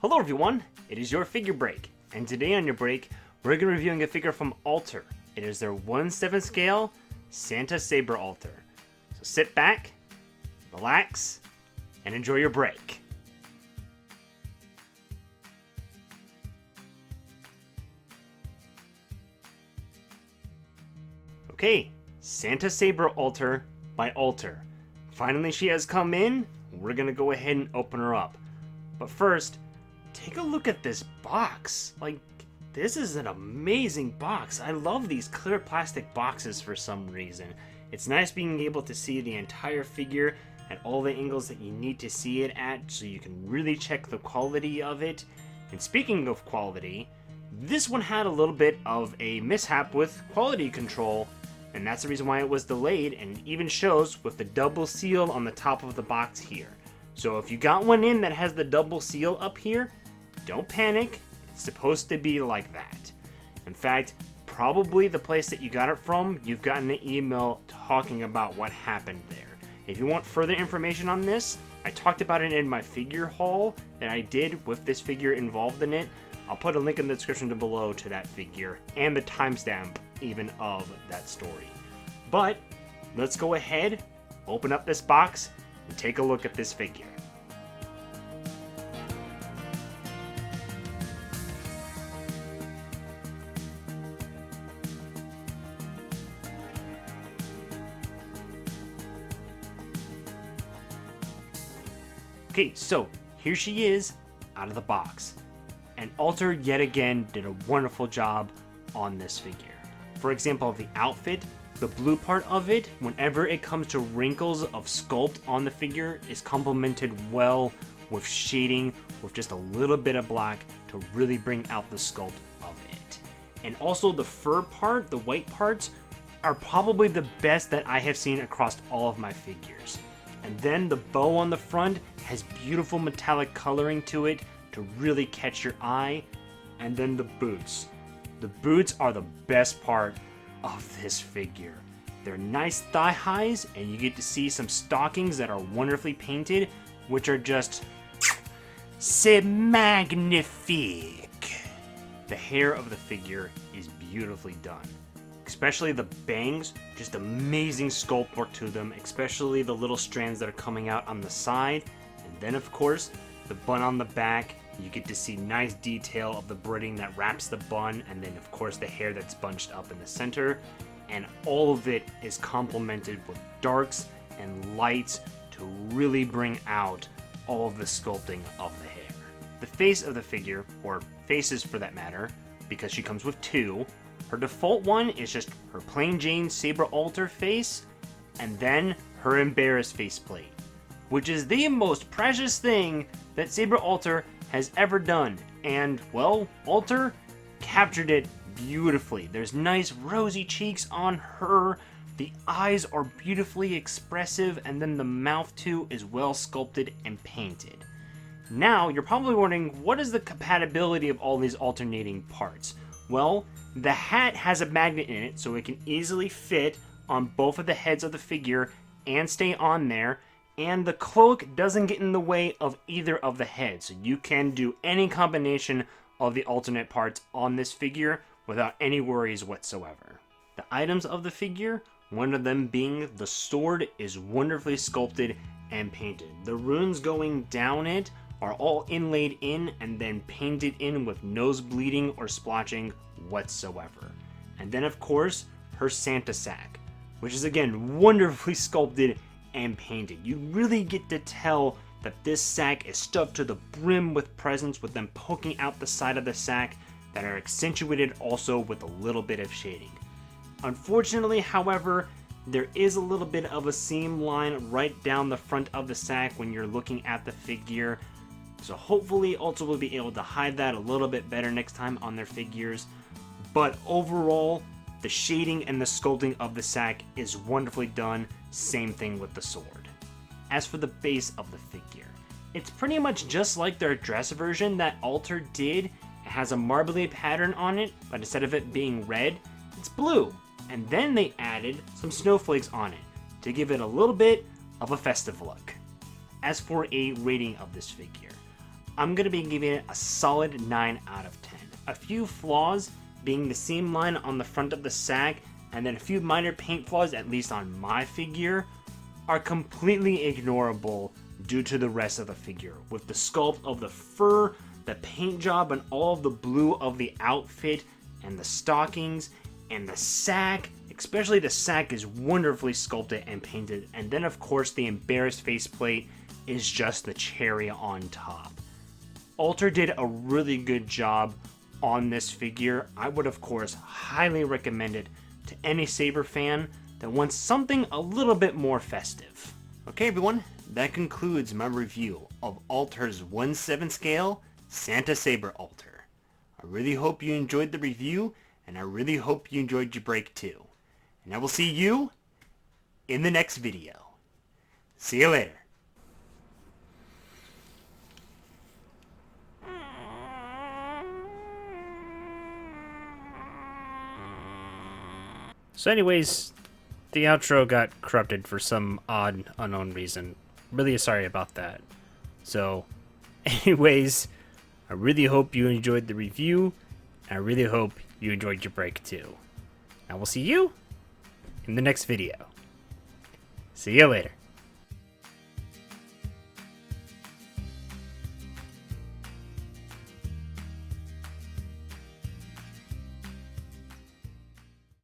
Hello everyone, it is your figure break, and today on your break, we're going to be reviewing a figure from Alter. It is their 1/7 scale Santa Saber Alter. So sit back, relax, and enjoy your break. Okay, Santa Saber Alter by Alter. Finally she has come in, we're going to go ahead and open her up. But first, take a look at this box. This is an amazing box. I love these clear plastic boxes for some reason. It's nice being able to see the entire figure at all the angles that you need to see it at, so you can really check the quality of it. And speaking of quality, this one had a little bit of a mishap with quality control, and that's the reason why it was delayed, and it even shows with the double seal on the top of the box here. So if you got one in that has the double seal up here, don't panic, it's supposed to be like that. In fact, probably the place that you got it from, you've gotten an email talking about what happened there. If you want further information on this, I talked about it in my figure haul that I did with this figure involved in it. I'll put a link in the description below to that figure and the timestamp even of that story. But let's go ahead, open up this box, and take a look at this figure. Okay, so here she is out of the box. And Alter yet again did a wonderful job on this figure. For example, the outfit, the blue part of it, whenever it comes to wrinkles of sculpt on the figure, is complemented well with shading with just a little bit of black to really bring out the sculpt of it. And also the fur part, the white parts, are probably the best that I have seen across all of my figures. And then the bow on the front has beautiful metallic coloring to it to really catch your eye. And then the boots. The boots are the best part of this figure. They're nice thigh highs, and you get to see some stockings that are wonderfully painted, which are just c'est magnifique. The hair of the figure is beautifully done. Especially the bangs, just amazing sculpt work to them, especially the little strands that are coming out on the side. And then of course, the bun on the back, you get to see nice detail of the braiding that wraps the bun, and then of course the hair that's bunched up in the center. And all of it is complemented with darks and lights to really bring out all of the sculpting of the hair. The face of the figure, or faces for that matter, because she comes with two. Her default one is just her plain Jane Saber Alter face, and then her embarrassed faceplate, which is the most precious thing that Saber Alter has ever done. And, well, Alter captured it beautifully. There's nice rosy cheeks on her, the eyes are beautifully expressive, and then the mouth too is well sculpted and painted. Now, you're probably wondering, what is the compatibility of all these alternating parts? Well, the hat has a magnet in it, so it can easily fit on both of the heads of the figure and stay on there, and the cloak doesn't get in the way of either of the heads, so you can do any combination of the alternate parts on this figure without any worries whatsoever. The items of the figure, one of them being the sword, is wonderfully sculpted and painted. The runes going down it are all inlaid in and then painted in with nose bleeding or splotching whatsoever. And then of course, her Santa sack, which is again wonderfully sculpted and painted. You really get to tell that this sack is stuffed to the brim with presents, with them poking out the side of the sack that are accentuated also with a little bit of shading. Unfortunately, however, there is a little bit of a seam line right down the front of the sack when you're looking at the figure. So hopefully Alter will be able to hide that a little bit better next time on their figures. But overall, the shading and the sculpting of the sack is wonderfully done. Same thing with the sword. As for the base of the figure, it's pretty much just like their dress version that Alter did. It has a marbly pattern on it, but instead of it being red, it's blue. And then they added some snowflakes on it to give it a little bit of a festive look. As for a rating of this figure, I'm going to be giving it a solid 9 out of 10. A few flaws being the same line on the front of the sack, and then a few minor paint flaws, at least on my figure, are completely ignorable due to the rest of the figure. With the sculpt of the fur, the paint job, and all of the blue of the outfit, and the stockings, and the sack, especially the sack is wonderfully sculpted and painted, and then of course the embarrassed faceplate is just the cherry on top. Alter did a really good job on this figure. I would of course highly recommend it to any Saber fan that wants something a little bit more festive. Okay everyone, that concludes my review of Alter's 1/7 scale Santa Saber Alter. I really hope you enjoyed the review, and I really hope you enjoyed your break too. And I will see you in the next video. See you later. So anyways, the outro got corrupted for some odd, unknown reason. Really sorry about that. So, anyways, I really hope you enjoyed the review. And I really hope you enjoyed your break too. I will see you in the next video. See you later.